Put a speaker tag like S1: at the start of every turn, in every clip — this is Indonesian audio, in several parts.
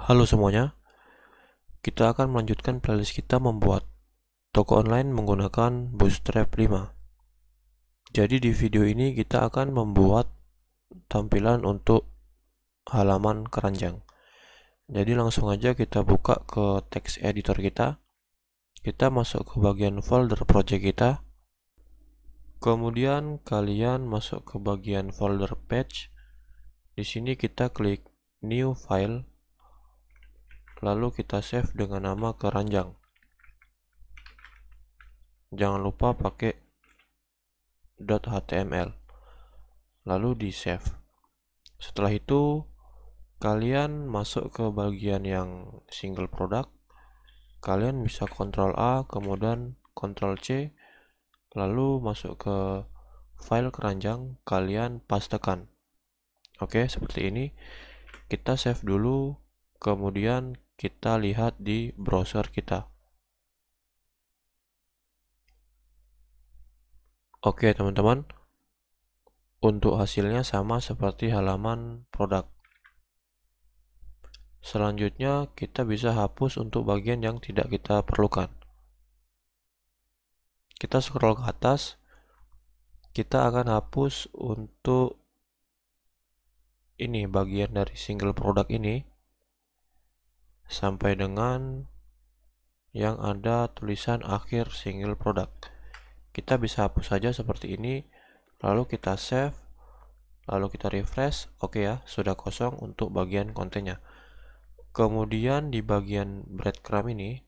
S1: Halo semuanya, kita akan melanjutkan playlist kita membuat toko online menggunakan Bootstrap 5. Jadi di video ini kita akan membuat tampilan untuk halaman keranjang. Jadi langsung aja kita buka ke text editor kita. Kita masuk ke bagian folder project kita. Kemudian kalian masuk ke bagian folder page. Di sini kita klik new file. Lalu kita save dengan nama keranjang. Jangan lupa pakai .html. Lalu di save. Setelah itu kalian masuk ke bagian yang single product. Kalian bisa Ctrl A, kemudian Ctrl C, lalu masuk ke file keranjang, kalian pastekan. Oke, seperti ini. Kita save dulu, kemudian kita lihat di browser kita. Oke, teman-teman. Untuk hasilnya sama seperti halaman produk. Selanjutnya, kita bisa hapus untuk bagian yang tidak kita perlukan. Kita scroll ke atas, kita akan hapus untuk ini bagian dari single product ini sampai dengan yang ada tulisan akhir single product. Kita bisa hapus saja seperti ini, lalu kita save, lalu kita refresh. Oke ya, sudah kosong untuk bagian kontennya. Kemudian di bagian breadcrumb ini,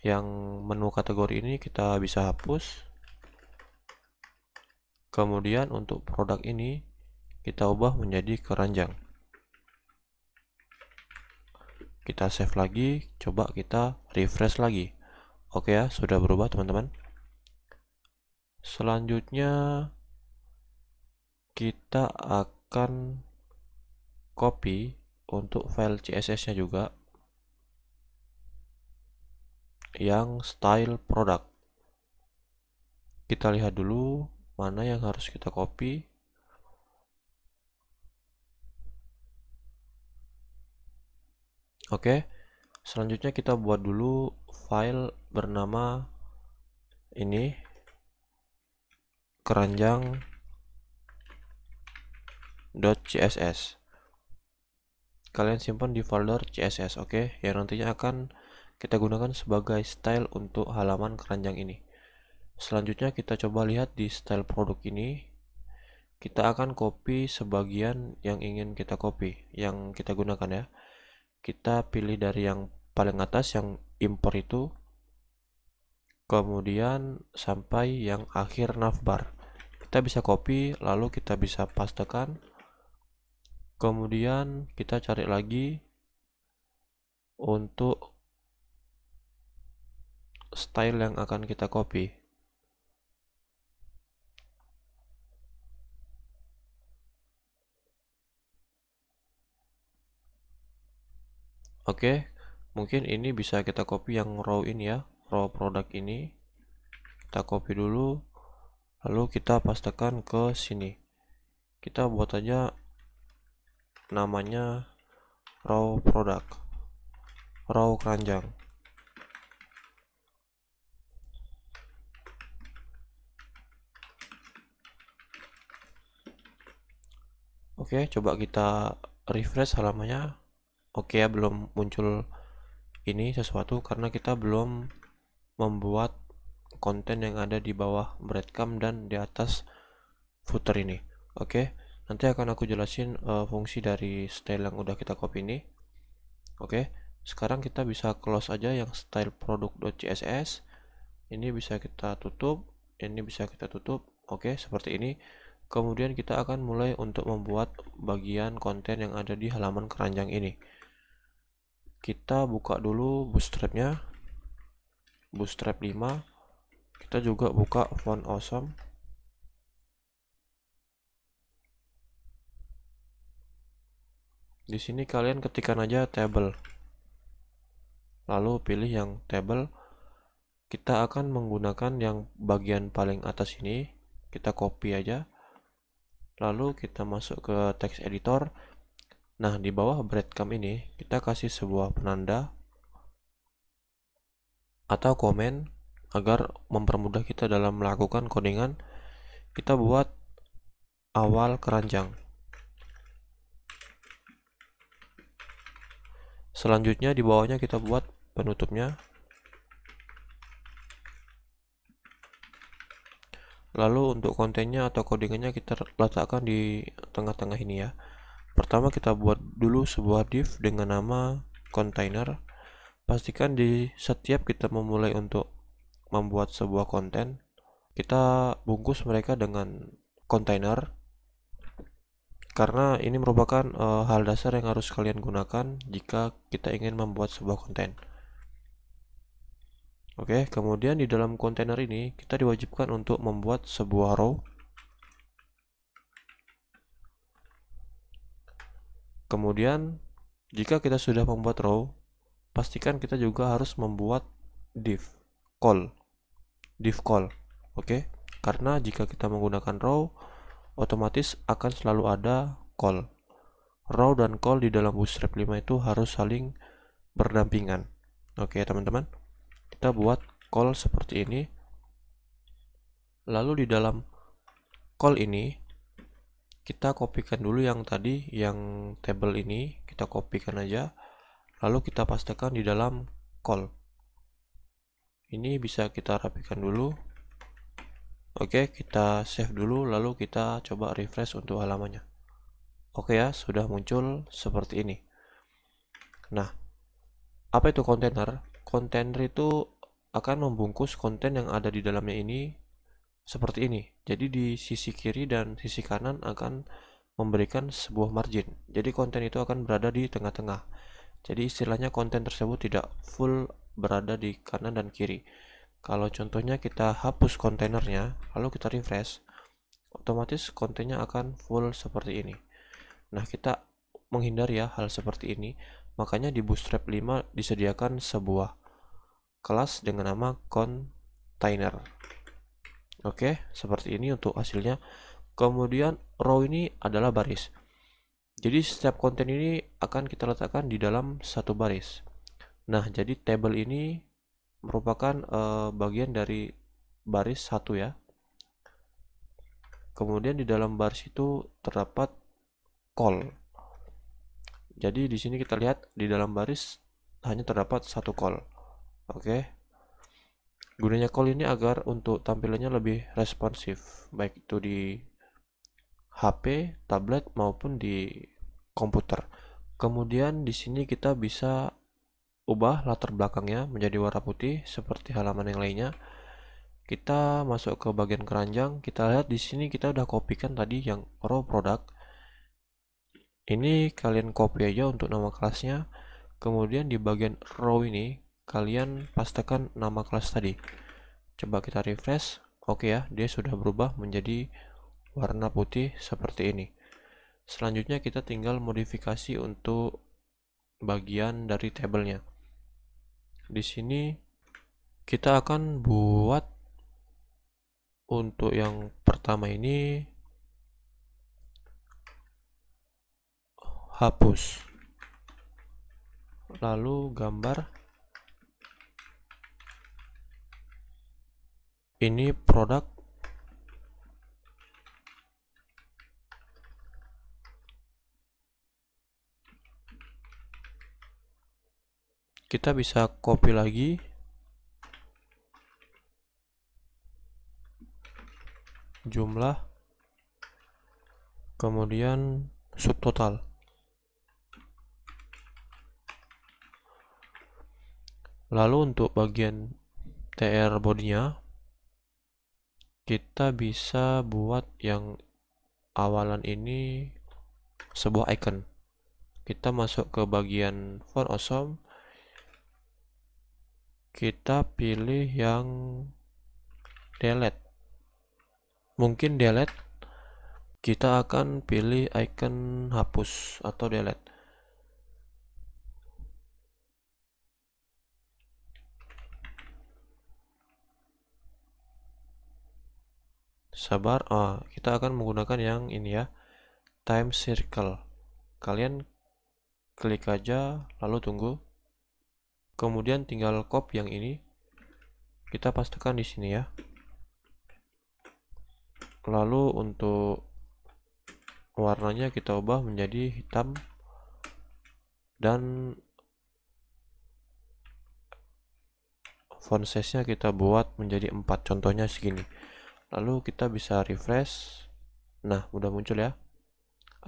S1: yang menu kategori ini kita bisa hapus. Kemudian untuk produk ini kita ubah menjadi keranjang. Kita save lagi, coba kita refresh lagi. Oke ya, sudah berubah teman-teman. Selanjutnya kita akan copy untuk file CSS-nya juga yang style product. Kita lihat dulu mana yang harus kita copy. Oke, selanjutnya kita buat dulu file bernama ini keranjang.css. Kalian simpan di folder CSS, oke? Yang nantinya akan kita gunakan sebagai style untuk halaman keranjang ini. Selanjutnya kita coba lihat di style produk ini. Kita akan copy sebagian yang ingin kita copy, yang kita gunakan ya. Kita pilih dari yang paling atas yang import itu, kemudian sampai yang akhir navbar. Kita bisa copy, lalu kita bisa pastekan. Kemudian kita cari lagi untuk style yang akan kita copy. Oke, mungkin ini bisa kita copy yang row ini ya, row produk ini. Kita copy dulu, lalu kita pastekan ke sini. Kita buat aja namanya row product, row keranjang. Oke, coba kita refresh halamannya. Oke ya, belum muncul ini sesuatu karena kita belum membuat konten yang ada di bawah breadcrumb dan di atas footer ini. Oke, nanti akan aku jelasin fungsi dari style yang udah kita copy ini. Oke, sekarang kita bisa close aja yang style product.css. Ini bisa kita tutup, ini bisa kita tutup. Oke, seperti ini. Kemudian kita akan mulai untuk membuat bagian konten yang ada di halaman keranjang ini. Kita buka dulu Bootstrap-nya, Bootstrap 5. Kita juga buka font awesome. Di sini kalian ketikkan aja table, lalu pilih yang table. Kita akan menggunakan yang bagian paling atas ini. Kita copy aja, lalu kita masuk ke text editor. Nah, di bawah breadcrumb ini kita kasih sebuah penanda atau komen agar mempermudah kita dalam melakukan codingan. Kita buat awal keranjang. Selanjutnya di bawahnya kita buat penutupnya. Lalu untuk kontennya atau codingannya kita letakkan di tengah-tengah ini ya. Pertama kita buat dulu sebuah div dengan nama container. Pastikan di setiap kita memulai untuk membuat sebuah konten, kita bungkus mereka dengan container, karena ini merupakan hal dasar yang harus kalian gunakan jika kita ingin membuat sebuah konten. Oke, kemudian di dalam kontainer ini kita diwajibkan untuk membuat sebuah row. Kemudian jika kita sudah membuat row, pastikan kita juga harus membuat div call. Oke, karena jika kita menggunakan row, otomatis akan selalu ada call. Row dan call di dalam Bootstrap 5 itu harus saling berdampingan. Oke, teman-teman. Kita buat call seperti ini. Lalu di dalam call ini kita kopikan dulu yang tadi, yang table ini kita kopikan aja. Lalu kita pastekan di dalam call. Ini bisa kita rapikan dulu. Oke, kita save dulu, lalu kita coba refresh untuk halamannya. Oke ya, sudah muncul seperti ini. Nah, apa itu kontainer? Kontainer itu akan membungkus konten yang ada di dalamnya ini seperti ini. Jadi di sisi kiri dan sisi kanan akan memberikan sebuah margin. Jadi konten itu akan berada di tengah-tengah. Jadi istilahnya konten tersebut tidak full berada di kanan dan kiri. Kalau contohnya kita hapus kontainernya, lalu kita refresh, otomatis kontennya akan full seperti ini. Nah, kita menghindari ya hal seperti ini. Makanya di Bootstrap 5 disediakan sebuah kelas dengan nama container. Oke, seperti ini untuk hasilnya. Kemudian row ini adalah baris. Jadi setiap konten ini akan kita letakkan di dalam satu baris. Nah, jadi table ini merupakan bagian dari baris satu ya. Kemudian di dalam baris itu terdapat call. Jadi di sini kita lihat di dalam baris hanya terdapat satu call. Oke. Gunanya call ini agar untuk tampilannya lebih responsif, baik itu di HP, tablet maupun di komputer. Kemudian di sini kita bisa ubah latar belakangnya menjadi warna putih seperti halaman yang lainnya. Kita masuk ke bagian keranjang, kita lihat di sini kita udah kopikan tadi yang row product. Ini kalian copy aja untuk nama kelasnya. Kemudian di bagian row ini kalian pastekan nama kelas tadi. Coba kita refresh. Oke ya, dia sudah berubah menjadi warna putih seperti ini. Selanjutnya kita tinggal modifikasi untuk bagian dari tabelnya. Di sini kita akan buat untuk yang pertama ini hapus, lalu gambar ini produk. Kita bisa copy lagi, jumlah, kemudian subtotal. Lalu untuk bagian tr bodinya kita bisa buat yang awalan ini sebuah icon. Kita masuk ke bagian font awesome, kita pilih yang delete. Mungkin delete, kita akan pilih icon hapus atau delete. Sabar, kita akan menggunakan yang ini ya, time circle. Kalian klik aja lalu tunggu. Kemudian tinggal copy yang ini, kita pastikan di sini ya. Lalu untuk warnanya kita ubah menjadi hitam dan font size-nya kita buat menjadi 4, contohnya segini. Lalu kita bisa refresh. Nah, udah muncul ya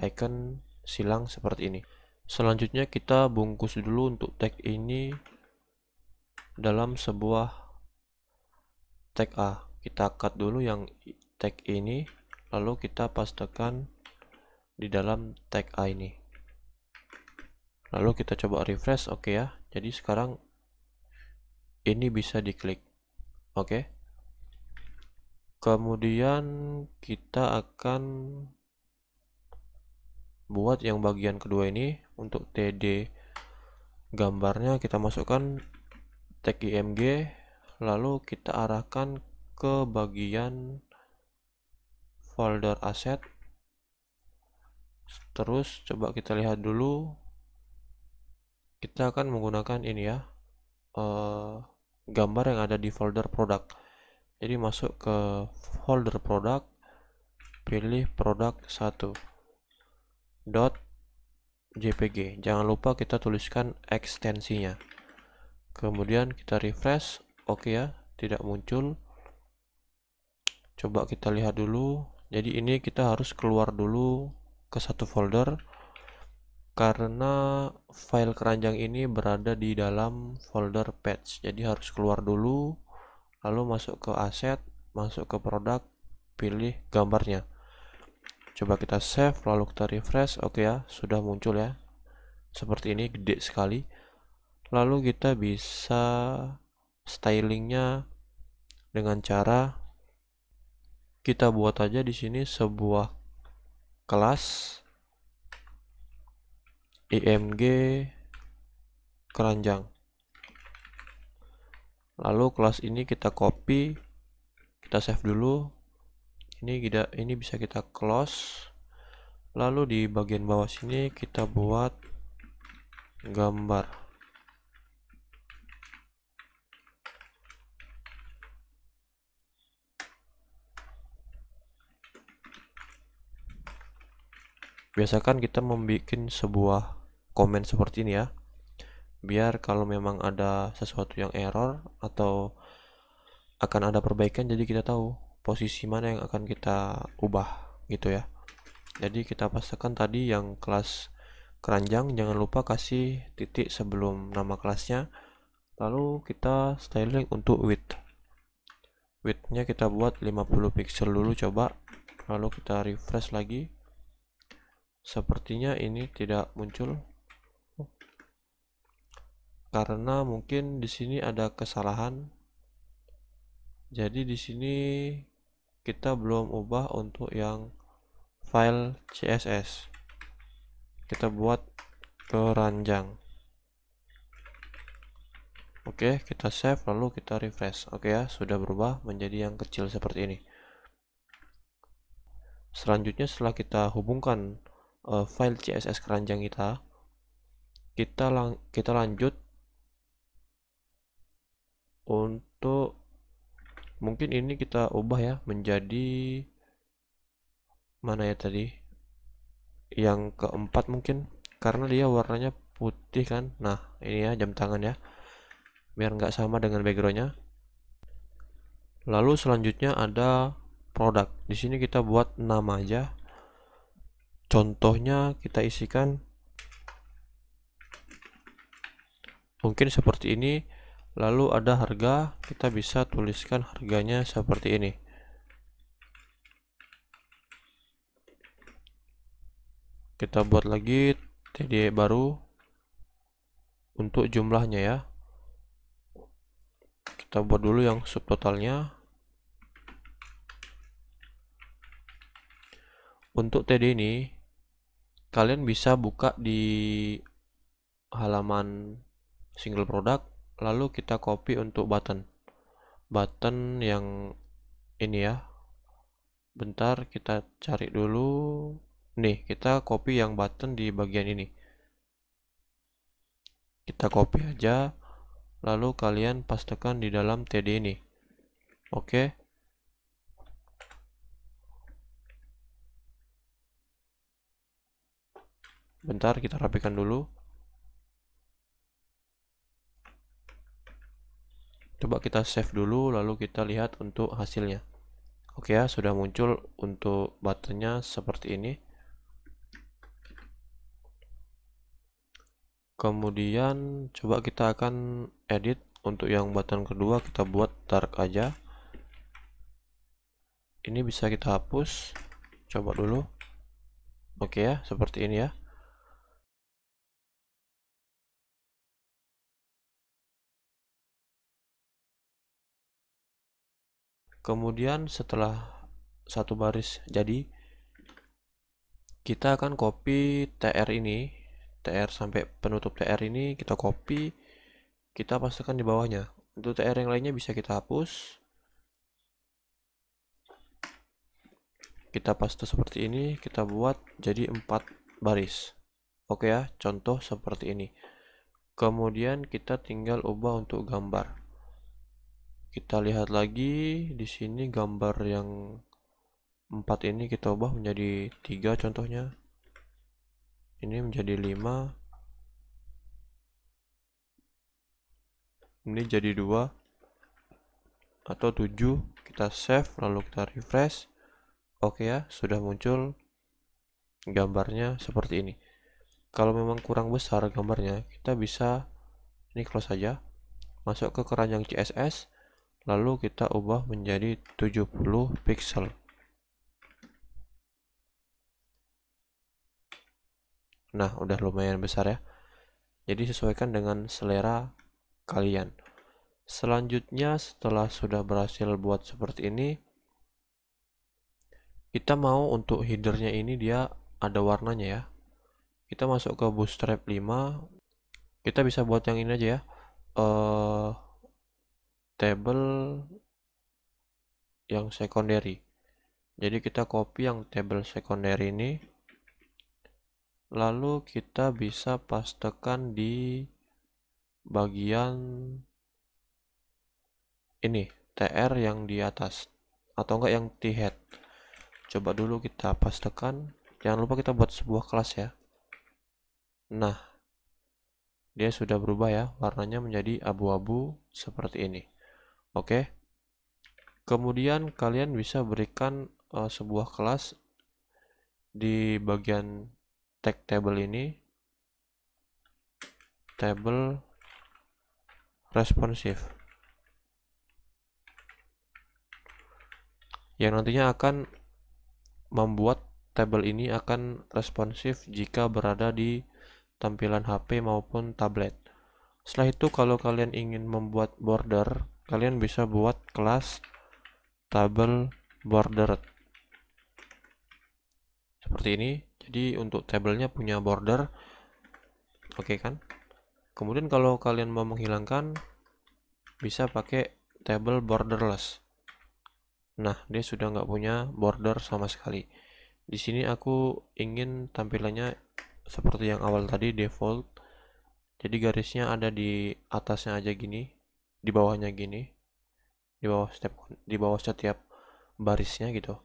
S1: icon silang seperti ini. Selanjutnya kita bungkus dulu untuk tag ini dalam sebuah tag A. Kita cut dulu yang tag ini, lalu kita pastekan di dalam tag A ini. Lalu kita coba refresh, oke ya. Jadi sekarang ini bisa diklik. Oke. Kemudian kita akan buat yang bagian kedua ini. Untuk TD gambarnya kita masukkan tag img, lalu kita arahkan ke bagian folder aset. Terus coba kita lihat dulu, kita akan menggunakan ini ya, gambar yang ada di folder produk. Jadi masuk ke folder produk, pilih produk 1 .jpg. Jangan lupa kita tuliskan ekstensinya. Kemudian kita refresh, oke ya, tidak muncul. Coba kita lihat dulu. Jadi ini kita harus keluar dulu ke satu folder karena file keranjang ini berada di dalam folder patch. Jadi harus keluar dulu, lalu masuk ke aset, masuk ke produk, pilih gambarnya. Coba kita save, lalu kita refresh. Oke ya, sudah muncul ya. Seperti ini, gede sekali. Lalu kita bisa stylingnya dengan cara kita buat aja di sini sebuah kelas img keranjang. Lalu kelas ini kita copy, kita save dulu. Ini bisa kita close. Lalu di bagian bawah sini kita buat gambar. Biasakan kita membuat sebuah komen seperti ini ya, biar kalau memang ada sesuatu yang error atau akan ada perbaikan, jadi kita tahu posisi mana yang akan kita ubah gitu ya. Jadi kita pastikan tadi yang kelas keranjang, jangan lupa kasih titik sebelum nama kelasnya. Lalu kita styling untuk widthnya kita buat 50 pixel dulu coba. Lalu kita refresh lagi. Sepertinya ini tidak muncul karena mungkin di sini ada kesalahan. Jadi di sini kita belum ubah untuk yang file CSS. Kita buat keranjang. Oke, kita save lalu kita refresh. Oke ya, sudah berubah menjadi yang kecil seperti ini. Selanjutnya setelah kita hubungkan file CSS keranjang kita lanjut untuk mungkin ini kita ubah ya menjadi mana ya tadi, yang keempat mungkin, karena dia warnanya putih kan. Nah ini ya jam tangan ya, biar nggak sama dengan backgroundnya. Lalu selanjutnya ada produk. Di sini kita buat nama aja. Contohnya kita isikan mungkin seperti ini. Lalu ada harga, kita bisa tuliskan harganya seperti ini. Kita buat lagi TD baru untuk jumlahnya ya. Kita buat dulu yang subtotalnya. Untuk TD ini kalian bisa buka di halaman single product, lalu kita copy untuk button yang ini ya. Bentar kita cari dulu. Nih, kita copy yang button di bagian ini. Kita copy aja, lalu kalian pastekan di dalam TD ini. Oke. Bentar, kita rapikan dulu. Coba kita save dulu, lalu kita lihat untuk hasilnya. Oke ya, sudah muncul untuk buttonnya seperti ini. Kemudian coba kita akan edit. Untuk yang button kedua kita buat dark aja. Ini bisa kita hapus. Coba dulu. Oke ya, seperti ini ya. Kemudian setelah satu baris jadi, kita akan copy TR ini, TR sampai penutup TR ini kita copy, kita pastikan di bawahnya. Untuk TR yang lainnya bisa kita hapus. Kita paste seperti ini, kita buat jadi 4 baris. Oke ya, contoh seperti ini. Kemudian kita tinggal ubah untuk gambar. Kita lihat lagi di sini gambar yang 4 ini kita ubah menjadi 3 contohnya. Ini menjadi 5. Ini jadi 2 atau 7. Kita save lalu kita refresh. Oke ya, sudah muncul gambarnya seperti ini. Kalau memang kurang besar gambarnya, kita bisa ini close saja, masuk ke keranjang CSS, lalu kita ubah menjadi 70 pixel. Nah, udah lumayan besar ya. Jadi sesuaikan dengan selera kalian. Selanjutnya setelah sudah berhasil buat seperti ini, kita mau untuk headernya ini dia ada warnanya ya. Kita masuk ke Bootstrap 5. Kita bisa buat yang ini aja ya. Table yang secondary. Jadi kita copy yang table secondary ini, lalu kita bisa pastekan di bagian ini, TR yang di atas, atau enggak yang T-head. Coba dulu kita pastekan. Jangan lupa kita buat sebuah kelas ya. Nah, dia sudah berubah ya, warnanya menjadi abu-abu seperti ini. Oke. Kemudian kalian bisa berikan sebuah kelas di bagian tag table ini, table responsive, yang nantinya akan membuat tabel ini akan responsif jika berada di tampilan HP maupun tablet. Setelah itu kalau kalian ingin membuat border, kalian bisa buat kelas table bordered seperti ini. Jadi untuk tabelnya punya border, oke kan? Kemudian kalau kalian mau menghilangkan, bisa pakai table borderless. Nah, dia sudah nggak punya border sama sekali. Di sini aku ingin tampilannya seperti yang awal tadi, default. Jadi garisnya ada di atasnya aja gini, di bawahnya gini, di bawah setiap barisnya gitu.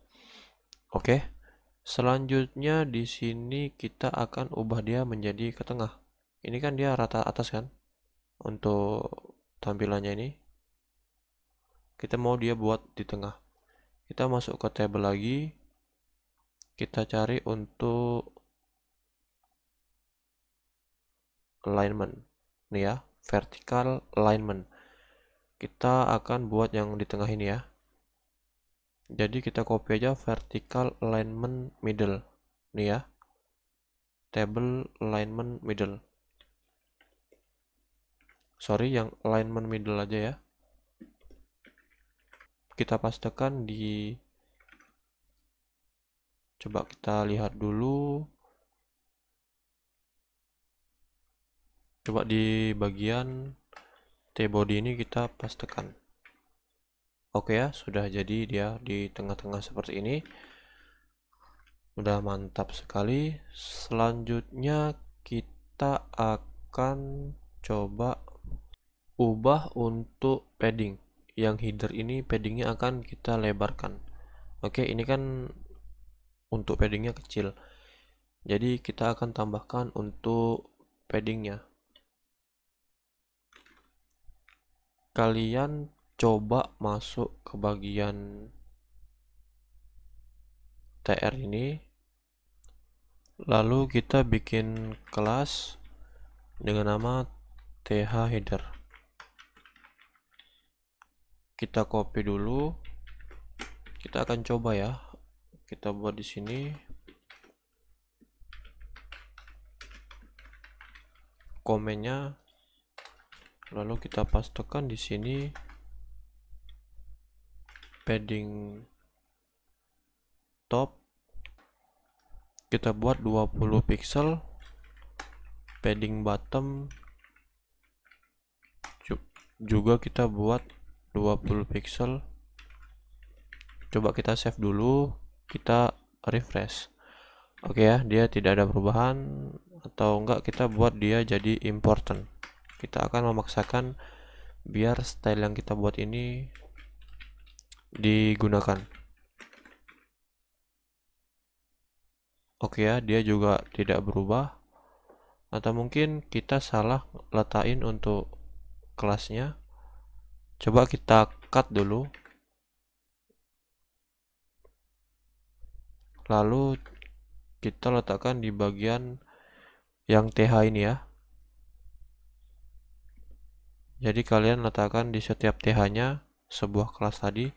S1: Oke. Selanjutnya di sini kita akan ubah dia menjadi ke tengah. Ini kan dia rata atas kan? Untuk tampilannya ini kita mau dia buat di tengah. Kita masuk ke table lagi. Kita cari untuk alignment. Nih ya, vertical alignment. Kita akan buat yang di tengah ini ya. Jadi kita copy aja vertical alignment middle. Nih ya. Table alignment middle. Sorry, yang alignment middle aja ya. Kita pastekan di, coba kita lihat dulu. Coba di bagian T-body ini kita pastekan. Oke ya, sudah jadi dia di tengah-tengah seperti ini. Udah mantap sekali. Selanjutnya kita akan coba ubah untuk padding. Yang header ini paddingnya akan kita lebarkan. Oke, ini kan untuk paddingnya kecil, jadi kita akan tambahkan untuk paddingnya. Kalian coba masuk ke bagian TR ini, lalu kita bikin kelas dengan nama th header. Kita copy dulu, kita akan coba ya, kita buat di sini. Komennya, lalu kita pastekan di sini padding top, kita buat 20 pixel, padding bottom juga kita buat 20 pixel. Coba kita save dulu, kita refresh. Oke ya, dia tidak ada perubahan, atau enggak kita buat dia jadi important. Kita akan memaksakan biar style yang kita buat ini digunakan. Oke ya, dia juga tidak berubah, atau mungkin kita salah letakin untuk kelasnya. Coba kita cut dulu, lalu kita letakkan di bagian yang th ini ya. Jadi kalian letakkan di setiap th nya sebuah kelas tadi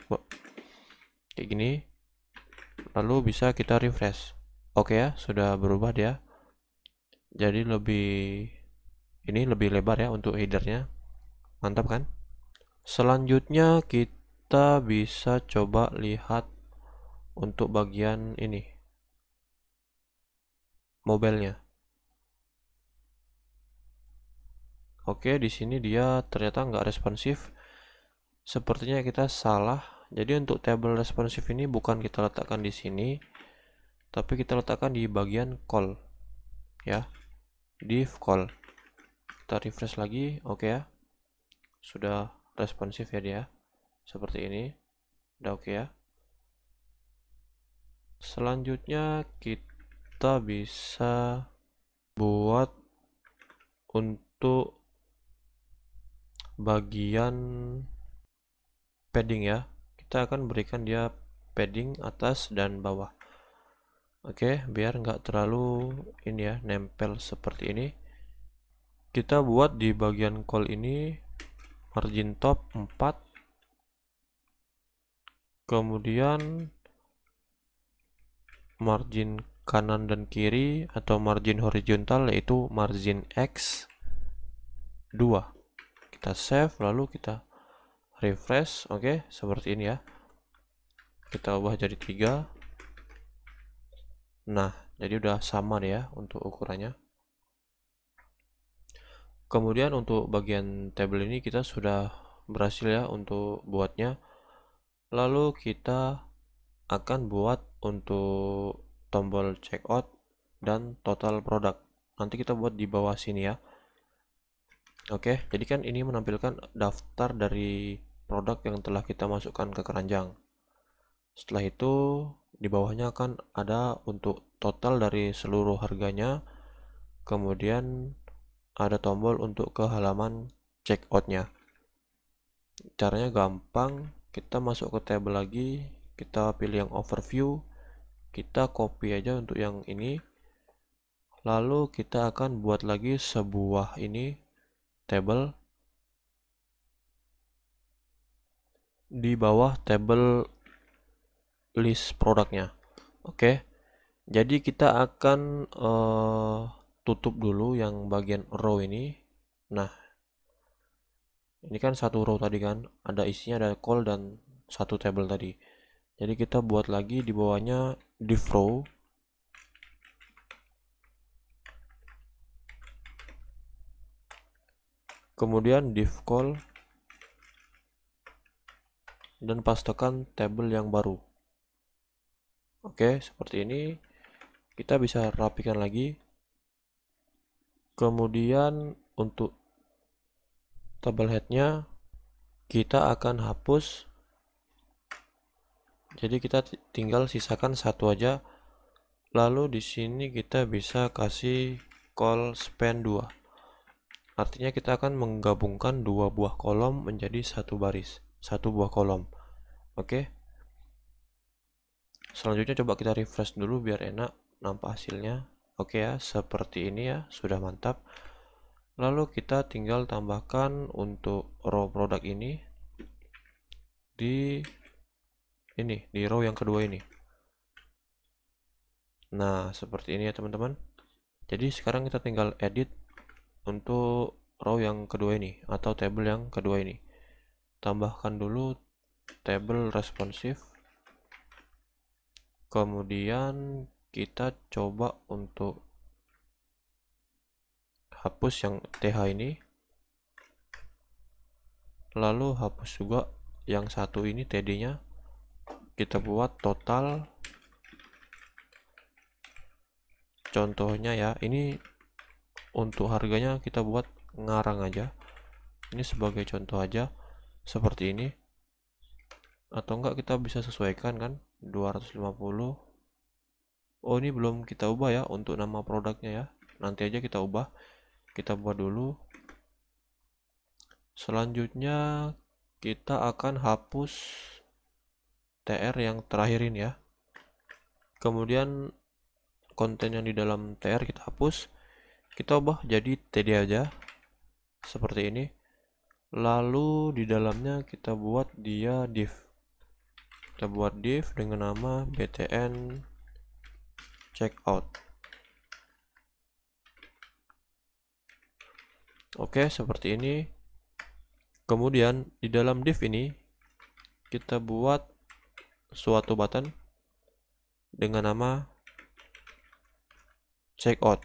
S1: kayak gini, lalu bisa kita refresh. Oke ya, sudah berubah dia, jadi lebih lebar ya untuk headernya. Mantap kan? Selanjutnya kita bisa coba lihat untuk bagian ini, mobile-nya. Oke, di sini dia ternyata nggak responsif. Sepertinya kita salah. Jadi untuk table responsif ini bukan kita letakkan di sini, tapi kita letakkan di bagian call ya, div call. Kita refresh lagi. Oke ya, sudah responsif ya dia, seperti ini. Udah oke ya. Selanjutnya kita bisa buat untuk bagian padding ya. Kita akan berikan dia padding atas dan bawah. Oke, biar nggak terlalu ini ya, nempel seperti ini. Kita buat di bagian call ini margin top 4, kemudian margin kanan dan kiri atau margin horizontal yaitu margin X 2. Kita save, lalu kita refresh. Oke, seperti ini ya. Kita ubah jadi 3. Nah, jadi udah sama deh ya untuk ukurannya. Kemudian untuk bagian table ini kita sudah berhasil ya untuk buatnya. Lalu kita akan buat untuk tombol checkout dan total produk. Nanti kita buat di bawah sini ya. Oke, jadi kan ini menampilkan daftar dari produk yang telah kita masukkan ke keranjang. Setelah itu di bawahnya akan ada untuk total dari seluruh harganya. Kemudian ada tombol untuk ke halaman checkoutnya. Caranya gampang, kita masuk ke table lagi, kita pilih yang overview, kita copy aja untuk yang ini, lalu kita akan buat lagi sebuah ini table di bawah table list produknya. Oke, jadi kita akan tutup dulu yang bagian row ini. Nah, ini kan satu row tadi kan, ada isinya, ada call dan satu table tadi. Jadi kita buat lagi di bawahnya div row. Kemudian div call dan pastekan table yang baru. Oke, seperti ini. Kita bisa rapikan lagi. Kemudian untuk Tabel headnya kita akan hapus, jadi kita tinggal sisakan satu aja. Lalu di sini kita bisa kasih call span 2. Artinya kita akan menggabungkan dua buah kolom menjadi satu baris, satu buah kolom. Oke. Selanjutnya coba kita refresh dulu biar enak nampak hasilnya. Oke ya, seperti ini ya, sudah mantap. Lalu kita tinggal tambahkan untuk row produk ini di row yang kedua ini. Nah, seperti ini ya teman-teman. Jadi sekarang kita tinggal edit untuk row yang kedua ini atau table yang kedua ini. Tambahkan dulu table responsive. Kemudian kita coba untuk hapus yang TH ini. Lalu hapus juga yang satu ini TD-nya. Kita buat total. Contohnya ya, ini untuk harganya kita buat ngarang aja. Ini sebagai contoh aja seperti ini. Atau enggak kita bisa sesuaikan kan 250. Oh, ini belum kita ubah ya untuk nama produknya ya. Nanti aja kita ubah. Kita buat dulu. Selanjutnya kita akan hapus TR yang terakhir ini ya. Kemudian konten yang di dalam TR kita hapus. Kita ubah jadi TD aja. Seperti ini. Lalu di dalamnya kita buat dia div. Kita buat div dengan nama btn checkout. Oke, seperti ini. Kemudian di dalam div ini kita buat suatu button dengan nama checkout.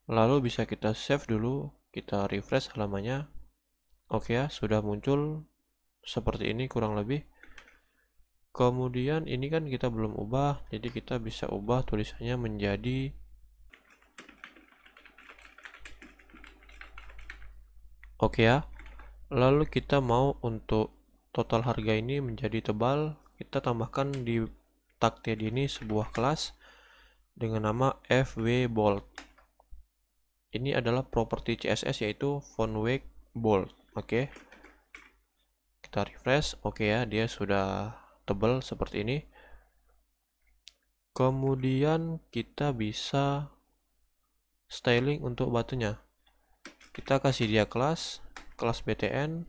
S1: Lalu bisa kita save dulu, kita refresh halamannya. Oke ya, sudah muncul seperti ini kurang lebih. Kemudian ini kan kita belum ubah, jadi kita bisa ubah tulisannya menjadi oke ya. Lalu kita mau untuk total harga ini menjadi tebal, kita tambahkan di tag td ini sebuah kelas dengan nama fwbold. Ini adalah properti CSS yaitu font weight bold. Oke. Kita refresh. Oke ya, dia sudah tebal seperti ini. Kemudian kita bisa styling untuk buttonnya. Kita kasih dia kelas btn.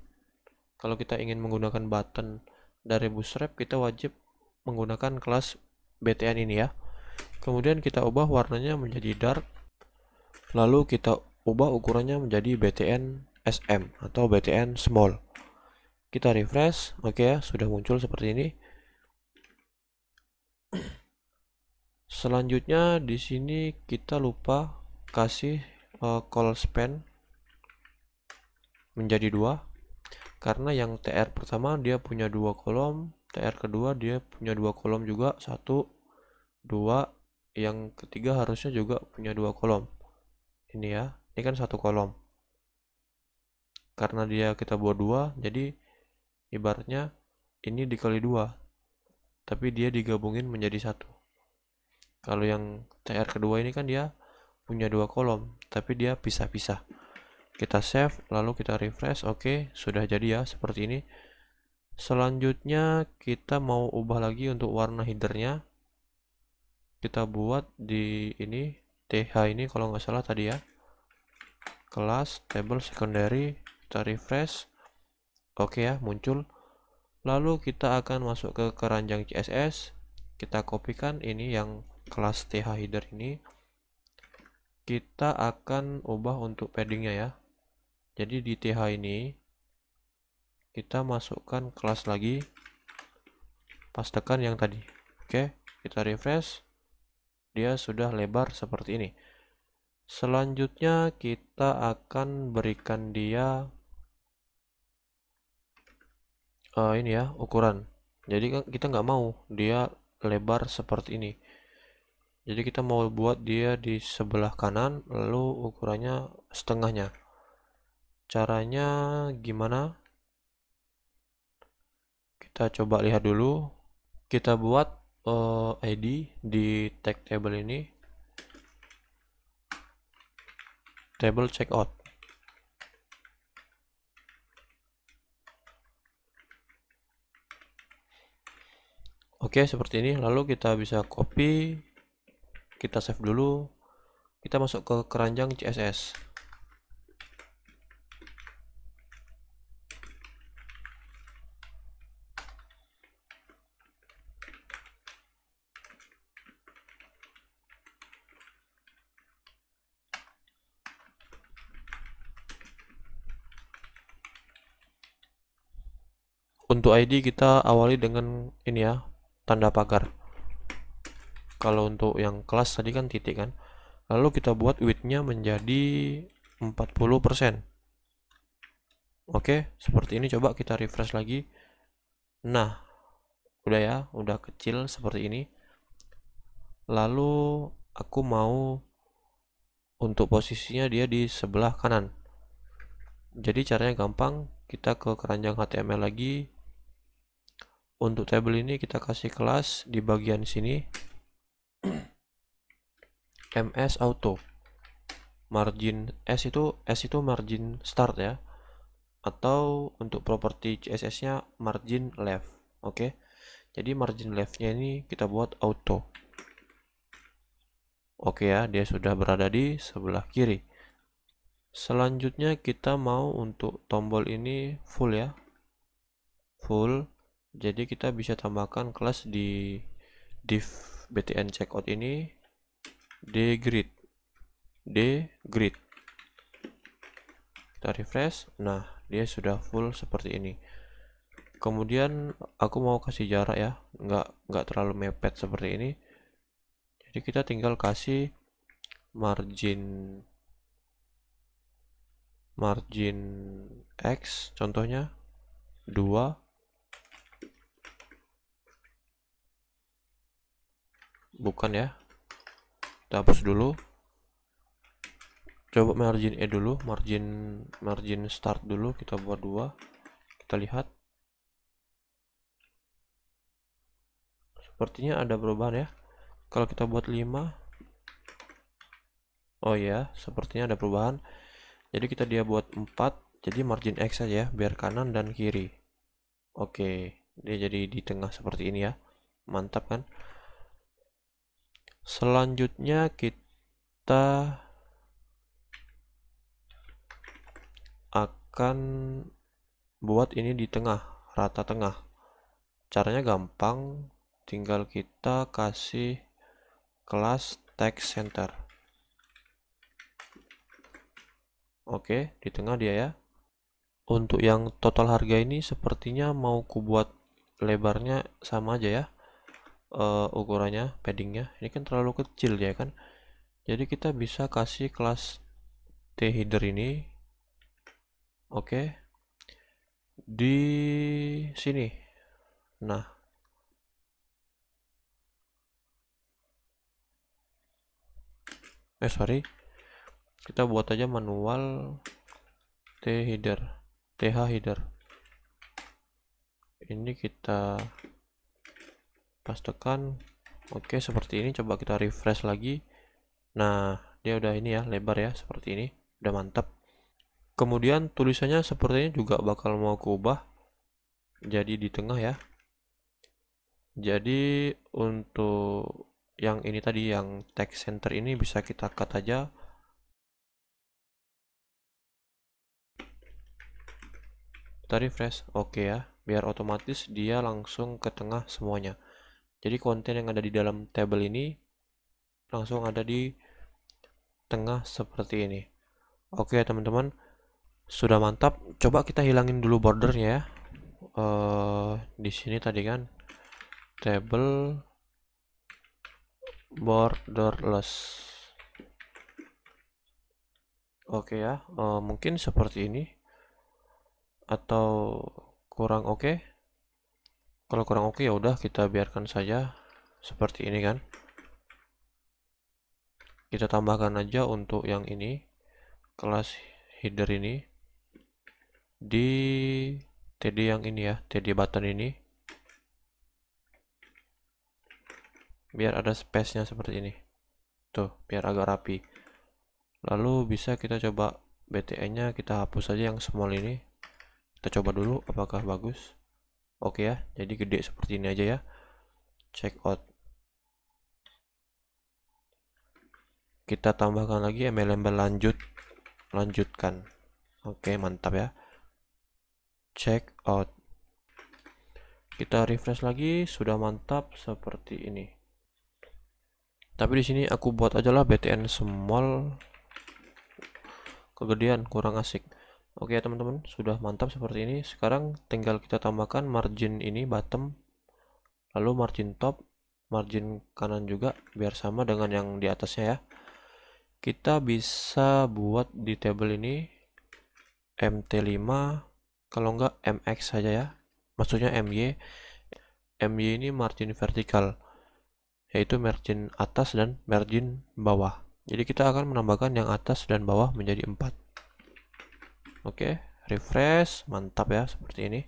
S1: Kalau kita ingin menggunakan button dari Bootstrap, kita wajib menggunakan kelas btn ini ya. Kemudian kita ubah warnanya menjadi dark. Lalu kita ubah ukurannya menjadi btn sm atau btn small. Kita refresh. Oke ya, sudah muncul seperti ini. Selanjutnya di sini kita lupa kasih call span menjadi 2, karena yang TR pertama dia punya 2 kolom, TR kedua dia punya 2 kolom juga, 1 2, yang ketiga harusnya juga punya 2 kolom. Ini ya, ini kan 1 kolom. Karena dia kita buat 2, jadi ibaratnya ini dikali 2, tapi dia digabungin menjadi 1. Kalau yang TR kedua ini kan dia punya 2 kolom, tapi dia pisah-pisah. Kita save, lalu kita refresh. Oke, sudah jadi ya seperti ini. Selanjutnya kita mau ubah lagi untuk warna headernya. Kita buat di ini th ini kalau nggak salah tadi ya. Kelas table secondary, kita refresh. Oke ya, muncul. Lalu kita akan masuk ke keranjang CSS. Kita kopikan ini yang kelas th header ini. Kita akan ubah untuk paddingnya ya. Jadi di th ini kita masukkan kelas lagi, pastekan yang tadi. Oke, kita refresh. Dia sudah lebar seperti ini. Selanjutnya kita akan berikan dia ini ya, ukuran. Jadi kita nggak mau dia lebar seperti ini. Jadi kita mau buat dia di sebelah kanan, lalu ukurannya setengahnya. Caranya gimana? Kita coba lihat dulu. Kita buat ID di tag table ini, table checkout. Oke, seperti ini. Lalu kita bisa copy, kita save dulu, kita masuk ke keranjang CSS. Untuk ID kita awali dengan ini ya, tanda pagar. Kalau untuk yang kelas tadi kan titik kan. Lalu kita buat width-nya menjadi 40%. Oke, seperti ini. Coba kita refresh lagi. Nah, udah ya, udah kecil seperti ini. Lalu aku mau untuk posisinya dia di sebelah kanan. Jadi caranya gampang, kita ke keranjang HTML lagi. Untuk tabel ini kita kasih kelas di bagian sini ms auto. Margin S itu margin start ya. Atau untuk properti CSS-nya margin left. Oke. Jadi margin left-nya ini kita buat auto. Oke ya, dia sudah berada di sebelah kiri. Selanjutnya kita mau untuk tombol ini full ya. Full. Jadi kita bisa tambahkan kelas di div btn checkout ini dgrid. Kita refresh. Nah, dia sudah full seperti ini. Kemudian aku mau kasih jarak ya, nggak terlalu mepet seperti ini. Jadi kita tinggal kasih margin X contohnya 2. Bukan ya, kita hapus dulu. Coba margin E dulu, margin start dulu, kita buat 2. Kita lihat sepertinya ada perubahan ya. Kalau kita buat 5, oh ya, sepertinya ada perubahan. Jadi dia buat 4, jadi margin X saja biar kanan dan kiri. Oke, dia jadi di tengah seperti ini ya. Mantap kan? Selanjutnya kita akan buat ini di tengah, rata tengah. Caranya gampang, tinggal kita kasih kelas text center. Oke, di tengah dia ya. Untuk yang total harga ini sepertinya mau ku buat lebarnya sama aja ya. Ukurannya, paddingnya. Ini kan terlalu kecil ya kan. Jadi kita bisa kasih kelas theader ini. Oke. Di sini. Nah. Sorry. Kita buat aja manual th header. Ini kita pastekan. Oke, seperti ini. Coba kita refresh lagi. Nah, dia udah ini ya, lebar ya, seperti ini. Udah mantap. Kemudian tulisannya sepertinya juga bakal mau ke ubah jadi di tengah ya. Jadi untuk yang ini tadi, yang text center ini bisa kita cut aja. Kita refresh. Oke ya, biar otomatis dia langsung ke tengah semuanya. Jadi konten yang ada di dalam tabel ini langsung ada di tengah seperti ini. Oke ya teman-teman, sudah mantap. Coba kita hilangin dulu bordernya ya. Di sini tadi kan table borderless. Oke ya, mungkin seperti ini atau kurang oke. Kalau kurang oke ya udah kita biarkan saja seperti ini kan. Kita tambahkan aja untuk yang ini, kelas header ini di TD yang ini ya, TD button ini, biar ada space-nya seperti ini. Tuh, biar agak rapi. Lalu bisa kita coba BTN-nya kita hapus aja yang small ini. Kita coba dulu apakah bagus. Oke ya, jadi gede seperti ini aja ya. Check out. Kita tambahkan lagi embel-embel lanjutkan. Oke, mantap ya. Check out. Kita refresh lagi, sudah mantap seperti ini. Tapi di sini aku buat aja lah BTN small, kegedean kurang asik. Oke ya teman-teman, sudah mantap seperti ini. Sekarang tinggal kita tambahkan margin ini bottom, lalu margin top, margin kanan juga biar sama dengan yang di atasnya ya. Kita bisa buat di table ini MT5, kalau enggak MX saja ya. Maksudnya MY. MY ini margin vertikal, yaitu margin atas dan margin bawah. Jadi kita akan menambahkan yang atas dan bawah menjadi 4. Oke, refresh, mantap ya seperti ini.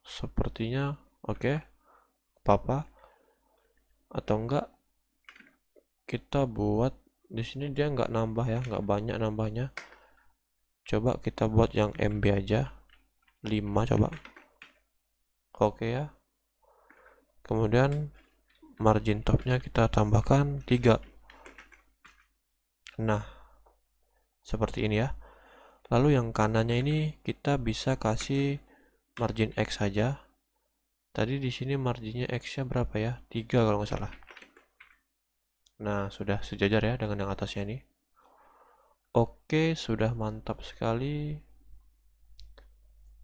S1: Sepertinya oke. Apa-apa atau enggak kita buat di sini dia nggak nambah ya, nggak banyak nambahnya. Coba kita buat yang MB aja 5 coba. Oke ya. Kemudian margin topnya kita tambahkan 3. Nah, seperti ini ya. Lalu yang kanannya ini kita bisa kasih margin X saja. Tadi di sini marginnya X-nya berapa ya? 3 kalau nggak salah. Nah, sudah sejajar ya dengan yang atasnya ini. Oke, sudah mantap sekali.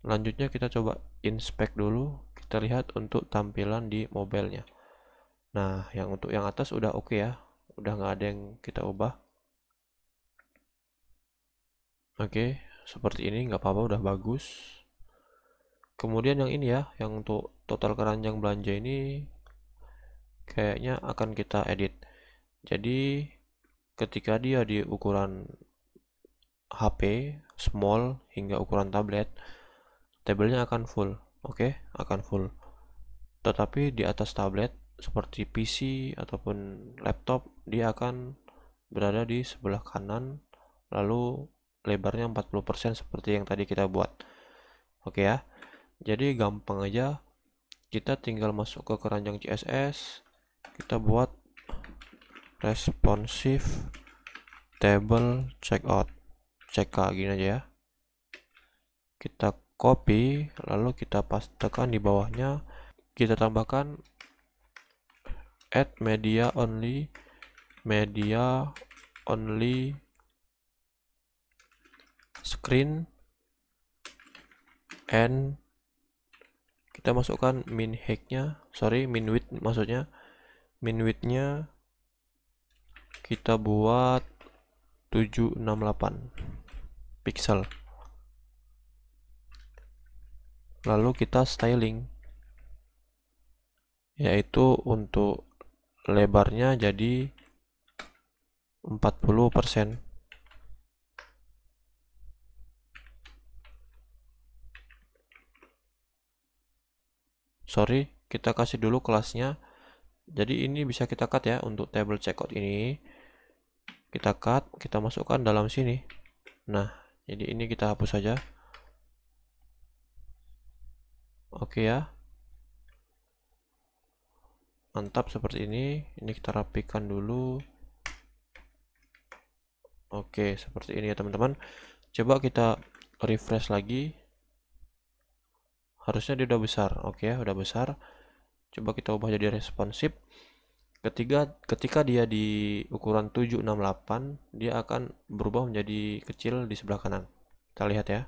S1: Lanjutnya kita coba inspect dulu. Kita lihat untuk tampilan di mobile-nya. Nah, yang untuk yang atas udah oke ya. Udah nggak ada yang kita ubah. Oke, seperti ini nggak apa-apa, udah bagus. Kemudian yang ini ya, yang untuk total keranjang belanja ini kayaknya akan kita edit. Jadi ketika dia di ukuran HP small hingga ukuran tablet, tabelnya akan full. Oke, akan full. Tetapi di atas tablet seperti PC ataupun laptop, dia akan berada di sebelah kanan, lalu lebarnya 40% seperti yang tadi kita buat. Oke ya. Jadi gampang aja, kita tinggal masuk ke keranjang CSS, kita buat responsive table checkout, CK gini aja ya. Kita copy, lalu kita pastekan di bawahnya, kita tambahkan add media only screen, and kita masukkan min width maksudnya. Min width-nya kita buat 768 pixel. Lalu kita styling, yaitu untuk lebarnya jadi 40%. Sorry, kita kasih dulu kelasnya. Jadi ini bisa kita cut ya, untuk table checkout ini. Kita cut, kita masukkan dalam sini. Nah, jadi ini kita hapus saja. Oke ya. Mantap seperti ini. Ini kita rapikan dulu. Oke, seperti ini ya teman-teman. Coba kita refresh lagi. Harusnya dia udah besar. Oke ya, udah besar. Coba kita ubah jadi responsif. Ketika dia di ukuran 768, dia akan berubah menjadi kecil di sebelah kanan. Kita lihat ya.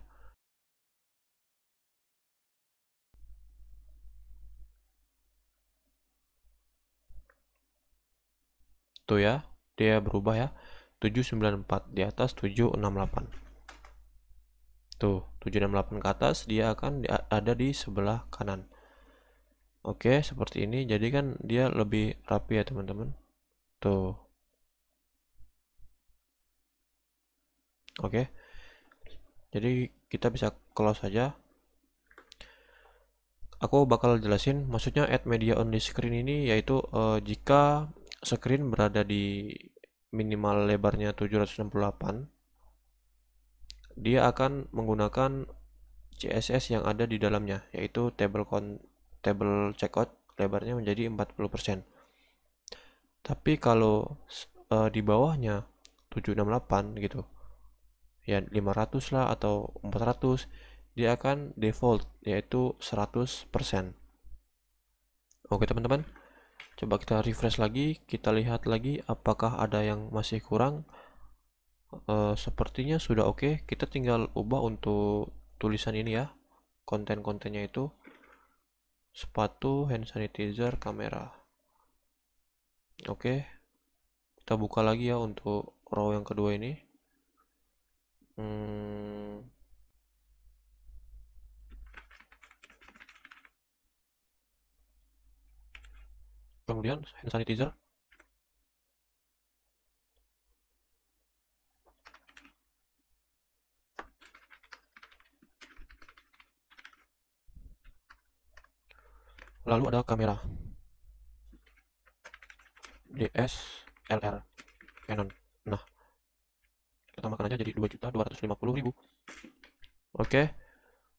S1: Tuh ya, dia berubah ya. 794 di atas 768. Tuh, 768 ke atas, dia akan ada di sebelah kanan. Oke, seperti ini. Jadi kan dia lebih rapi ya teman-teman. Tuh. Oke. Jadi kita bisa close saja. Aku bakal jelasin, maksudnya add media only screen ini yaitu jika screen berada di minimal lebarnya 768, dia akan menggunakan CSS yang ada di dalamnya, yaitu table checkout lebarnya menjadi 40%. Tapi kalau di bawahnya 768 gitu, ya 500 lah atau 400, dia akan default yaitu 100%. Oke teman-teman, coba kita refresh lagi, kita lihat lagi apakah ada yang masih kurang. Sepertinya sudah oke. Kita tinggal ubah untuk tulisan ini ya, konten-kontennya itu sepatu, hand sanitizer, kamera. Oke, kita buka lagi ya untuk row yang kedua ini. Kemudian hand sanitizer. Lalu ada kamera DSLR Canon. Nah, kita tambahkan aja jadi 2.250.000. Oke,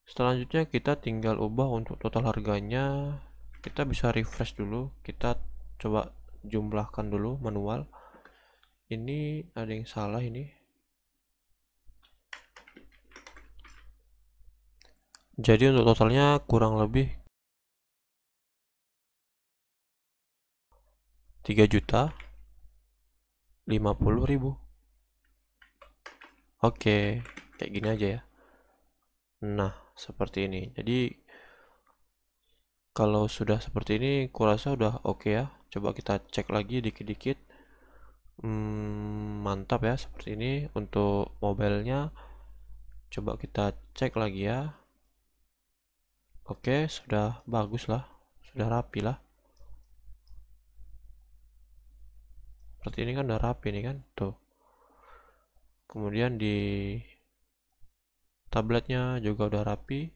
S1: selanjutnya kita tinggal ubah untuk total harganya. Kita bisa refresh dulu, kita coba jumlahkan dulu manual. Ini ada yang salah ini. Jadi untuk totalnya kurang lebih 3.050.000. Oke, kayak gini aja ya. Nah, seperti ini. Jadi kalau sudah seperti ini, kurasa udah oke ya. Coba kita cek lagi dikit-dikit. Mantap ya, seperti ini. Untuk mobilenya, coba kita cek lagi ya. Oke, sudah bagus lah. Sudah rapi lah. Seperti ini kan udah rapi nih kan. Tuh. Kemudian di tabletnya juga udah rapi.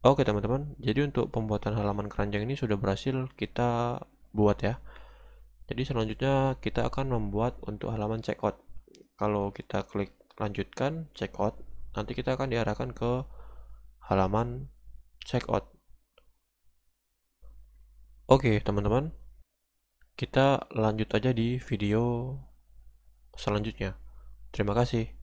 S1: Oke teman-teman, jadi untuk pembuatan halaman keranjang ini sudah berhasil kita buat ya. Jadi selanjutnya kita akan membuat untuk halaman checkout. Kalau kita klik lanjutkan checkout, nanti kita akan diarahkan ke halaman checkout. Oke teman-teman, kita lanjut aja di video selanjutnya. Terima kasih.